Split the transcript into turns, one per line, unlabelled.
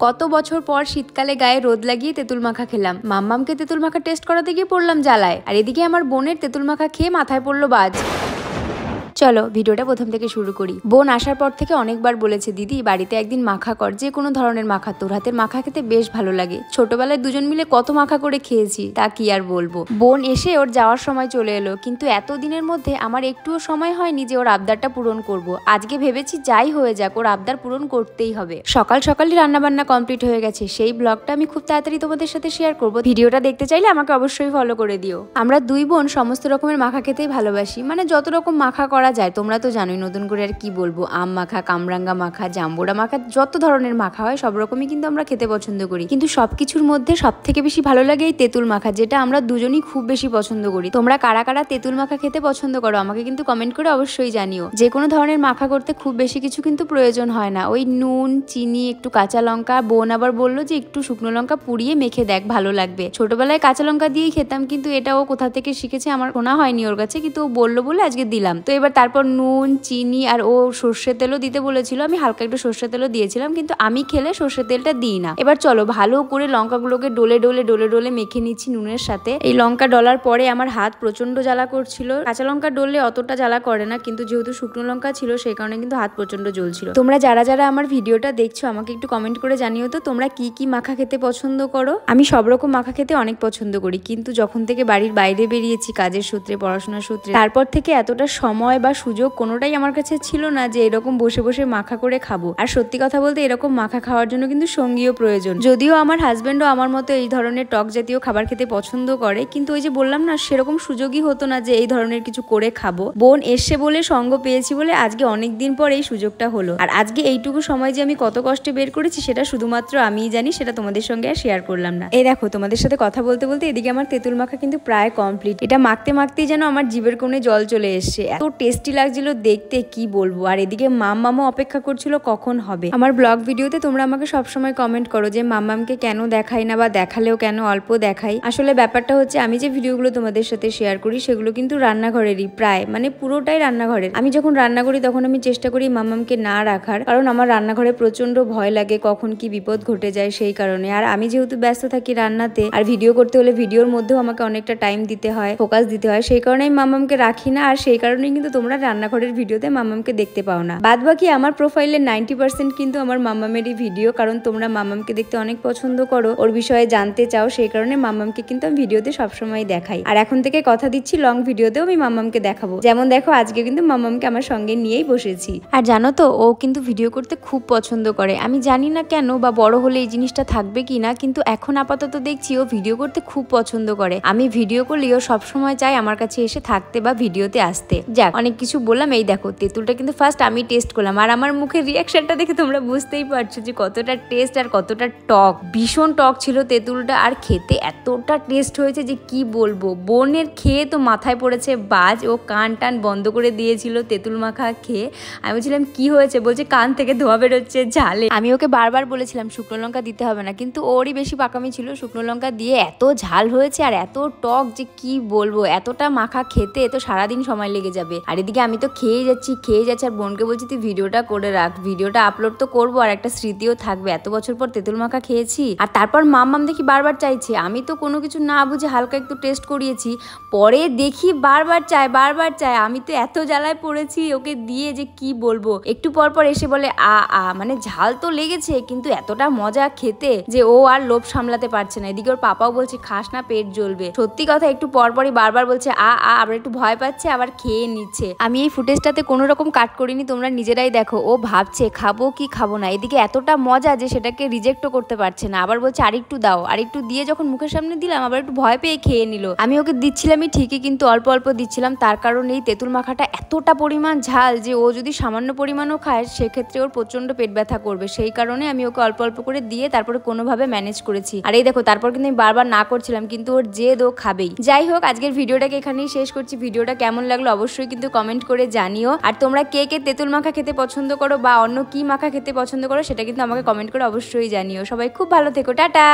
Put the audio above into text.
কত বছর পর শীতকালে গায়ে রোদ লাগিয়ে তেঁতুল মাখা খেলাম। মাম্মামকে তেঁতুল মাখা টেস্ট করাতে গিয়ে পড়লাম জ্বালায়, আর এদিকে আমার বোনের তেঁতুল মাখা খেয়ে মাথায় পড়লো বাজ। চলো ভিডিওটা প্রথম থেকে শুরু করি। বোন আসার পর থেকে অনেকবার বলেছে, দিদি বাড়িতে একদিন মাখা কর, যে কোনো ধরনের মাখা, তোর হাতের মাখা খেতে বেশ ভালো লাগে। ছোটবেলায় দুজন মিলে কত মাখা করে খেয়েছি, তা কি আর বলবো। বোন এসে ওর যাওয়ার সময় চলে এলো, কিন্তু এতদিনের মধ্যে আমার একটুও সময় হয়নি যে ওর আবদারটা পূরণ করব। আজকে ভেবেছি যাই হয়ে যাক ওর আবদার পূরণ করতেই হবে। সকাল সকালই রান্নাবান্না কমপ্লিট হয়ে গেছে, সেই ব্লগটা আমি খুব তাড়াতাড়ি তোমাদের সাথে শেয়ার করব। ভিডিওটা দেখতে চাইলে আমাকে অবশ্যই ফলো করে দিও। আমরা দুই বোন সমস্ত রকমের মাখা খেতেই ভালোবাসি, মানে যত রকম মাখা করা যায়। তোমরা তো জানোই, নতুন করে আর কি বলবো, আম মাখা, কামরাঙ্গা মাখা, জাম্বুরা মাখা, যত ধরনের মাখা হয় সব রকমই কিন্তু আমরা খেতে পছন্দ করি। কিন্তু সবকিছুর মধ্যে সব থেকে বেশি ভালো লাগে এই তেঁতুল মাখা, যেটা আমরা দুজনই খুব বেশি পছন্দ করি। তোমরা কারা কারা তেঁতুল মাখা খেতে পছন্দ করো আমাকে কিন্তু কমেন্ট করে অবশ্যই জানিও। যে কোনো ধরনের মাখা করতে খুব বেশি কিছু কিন্তু প্রয়োজন হয় না, ওই নুন, চিনি, একটু কাঁচা লঙ্কা। বোন আবার বললো যে একটু শুকনো লঙ্কা পুড়িয়ে মেখে দেখ, ভালো লাগবে। ছোটবেলায় কাঁচা লঙ্কা দিয়েই খেতাম, কিন্তু এটা ও কোথা থেকে শিখেছে আমার শোনা হয়নি ওর কাছে, কিন্তু ও বললো বলে আজকে দিলাম। তো এবার তারপর নুন, চিনি আর ও সর্ষের তেলও দিতে বলেছিল, আমি হালকা একটু সর্ষের তেলও দিয়েছিলাম, কিন্তু আমি খেলে সর্ষের তেলটা দিই না। এবার চলো ভালো করে লঙ্কাগুলোকে ডলে ডলে ডলে ডলে মেখে নিচ্ছি নুনের সাথে। এই লঙ্কা ডলার পরে আমার হাত প্রচন্ড জ্বালা করছিল। কাঁচা লঙ্কা ডললে অতটা জ্বালা করে না, কিন্তু যেহেতু শুকনো লঙ্কা ছিল সেই কারণে কিন্তু হাত প্রচন্ড জ্বলছিল। তোমরা যারা যারা আমার ভিডিওটা দেখছো আমাকে একটু কমেন্ট করে জানিও তো তোমরা কি কি মাখা খেতে পছন্দ করো। আমি সব রকম মাখা খেতে অনেক পছন্দ করি, কিন্তু যখন থেকে বাড়ির বাইরে বেরিয়েছি কাজের সূত্রে, পড়াশোনার সূত্রে, তারপর থেকে এতটা সময় বা সুযোগ কোনোটাই আমার কাছে ছিল না যে এরকম বসে বসে মাখা করে খাবো। আর সত্যি কথা বলতে এরকম মাখা খাওয়ার জন্য কিন্তু সঙ্গীও প্রয়োজন। যদিও আমার হাজবেন্ডও আমার মতো এই ধরনের টক জাতীয় খাবার খেতে পছন্দ করে, কিন্তু ওই যে বললাম না, সেরকম সুযোগই হতো না যে এই ধরনের কিছু করে খাবো। বোন এসে বলে, সঙ্গ পেয়েছি বলে আজকে অনেকদিন পর এই সুযোগটা হলো। আর আজকে এইটুকু সময় যে আমি কত কষ্টে বের করেছি সেটা শুধুমাত্র আমিই জানি, সেটা তোমাদের সঙ্গে আর শেয়ার করলাম না। এই দেখো তোমাদের সাথে কথা বলতে বলতে এদিকে আমার তেঁতুল মাখা কিন্তু প্রায় কমপ্লিট। এটা মাখতে মাখতেই যেন আমার জিভের কোণে জল চলে এসছে, এত টেস্টি লাগছিল দেখতে কি বলবো। আর এদিকে মাম্মামও অপেক্ষা করছিল কখন হবে। আমার ব্লগ ভিডিওতে তোমরা আমাকে সবসময় কমেন্ট করো যে মাম্মামকে কেন দেখাই না, বা দেখালেও কেন অল্প দেখাই। আসলে ব্যাপারটা হচ্ছে, আমি যে ভিডিওগুলো তোমাদের সাথে শেয়ার করি সেগুলো কিন্তু রান্নাঘরেরই, প্রায় মানে পুরোটাই রান্নাঘরের। আমি যখন রান্না করি তখন আমি চেষ্টা করি মাম্মামকে না রাখার, কারণ আমার রান্নাঘরে প্রচন্ড ভয় লাগে কখন কি বিপদ ঘটে যায় সেই কারণে। আর আমি যেহেতু ব্যস্ত থাকি রান্নাতে, আর ভিডিও করতে হলে ভিডিওর মধ্যেও আমাকে অনেকটা টাইম দিতে হয়, ফোকাস দিতে হয়, সেই কারণে আমি মাম্মামকে রাখি না। আর সেই কারণেই কিন্তু তোমরা রান্নাঘরের ভিডিওতে মাম্মামকে দেখতে পাও না। বাদ বাকি আমার প্রোফাইলের 90% কিন্তু আমার মাম্মামেরই ভিডিও, কারণ তোমরা মাম্মামকে দেখতে অনেক পছন্দ করো, ওর বিষয়ে জানতে চাও, সেই কারণে মাম্মামকে কিন্তু আমি ভিডিওতে সবসময় দেখাই। আর এখন থেকে কথা দিচ্ছি লং ভিডিওতেও আমি মাম্মামকে দেখাবো। যেমন দেখো আজকে কিন্তু মাম্মামকে আমার সঙ্গে নিয়েই বসেছি। আর জানো তো ও কিন্তু ভিডিও করতে খুব পছন্দ করে। আমি জানি না কেন, বা বড় হলে এই জিনিসটা থাকবে কিনা, কিন্তু এখন আপাতত দেখছি ও ভিডিও করতে খুব পছন্দ করে। আমি ভিডিও করলেও সবসময় চাই আমার কাছে এসে থাকতে বা ভিডিওতে আসতে। যাক, অনেক কিছু বললাম। এই দেখো তেঁতুলটা কিন্তু ফার্স্ট আমি টেস্ট করলাম, আর আমার মুখের রিয়াকশনটা দেখে তোমরা বুঝতেই পারছো যে কতটা টেস্ট আর কতটা টক। ভীষণ টক ছিল তেঁতুলটা, আর খেতে এতটা টেস্ট হয়েছে যে কি বলবো। বোনের খেয়ে তো মাথায় পড়েছে বাজ, ও কান টান বন্ধ করে দিয়েছিল তেঁতুল মাখা খেয়ে। আমি বলছিলাম কি হয়েছে, বলছে কান থেকে ধোয়া বেরোচ্ছে ঝালে। আমি ওকে বারবার বলেছিলাম শুকনো লঙ্কা দিতে হবে না, কিন্তু ওরই বেশি পাকামি ছিল, শুকনো লঙ্কা দিয়ে এত ঝাল হয়েছে আর এত টক যে কি বলবো। এতটা মাখা খেতে তো সারাদিন সময় লেগে যাবে। আর এদিকে আমি তো খেয়ে যাচ্ছি। আর বোনকে বলছি তুই ভিডিওটা করে রাখ, ভিডিওটা আপলোড তো করবো, আর একটা স্মৃতিও থাকবে, এত বছর পর তেঁতুল মাখা খেয়েছি। আর তারপর মাম্মাম দেখি বারবার চাইছে, আমি তো কোনো কিছু না বুঝে হালকা একটু টেস্ট করিয়েছি, পরে দেখি বারবার চায়। আমি তো এত জ্বালায় পড়েছি ওকে দিয়ে যে কি বলবো। একটু পর এসে বলে মানে ঝাল তো লেগেছে, কিন্তু এতটা মজা খেতে যে ও আর লোভ সামলাতে পারছে না। এদিকে ওর পাপাও বলছে খাস না, পেট জ্বলবে। সত্যি কথা, একটু পরই বারবার বলছে আবার একটু ভয় পাচ্ছে, আবার খেয়ে নিচ্ছে। আমি এই ফুটেজটাতে কোনো রকম কাট করিনি, তোমরা নিজেরাই দেখো। ও ভাবছে খাবো কি খাবো না, এদিকে এতটা মজা যে সেটাকে রিজেক্টও করতে পারছে না। আবার বলছে আরেকটু দাও, আরেকটু দিয়ে যখন মুখের সামনে দিলাম আবার একটু ভয় পেয়ে খেয়ে নিল। আমি ওকে দিচ্ছিলামই ঠিকই, কিন্তু অল্প অল্প দিচ্ছিলাম, তার কারণ এই তেঁতুল মাখাটা এতটা পরিমাণ ঝাল যে ও যদি সামান্য পরিমাণও খায় সেক্ষেত্রে ওর প্রচন্ড পেট ব্যথা করবে। সেই কারণে আমি ওকে অল্প অল্প করে দিয়ে তারপরে কোনোভাবে ম্যানেজ করেছি। আর এই দেখো তারপর কিন্তু আমি বারবার না করছিলাম, কিন্তু ওর জেদ, ও খাবেই। যাই হোক, আজকের ভিডিওটাকে এখানেই শেষ করছি। ভিডিওটা কেমন লাগলো অবশ্যই কিন্তু কমেন্ট করে জানিও। আর তোমরা কে কে তেঁতুল মাখা খেতে পছন্দ করো বা অন্য কি মাখা খেতে পছন্দ করো সেটা কিন্তু আমাকে কমেন্ট করে অবশ্যই জানিও। সবাই খুব ভালো থেকো, টাটা।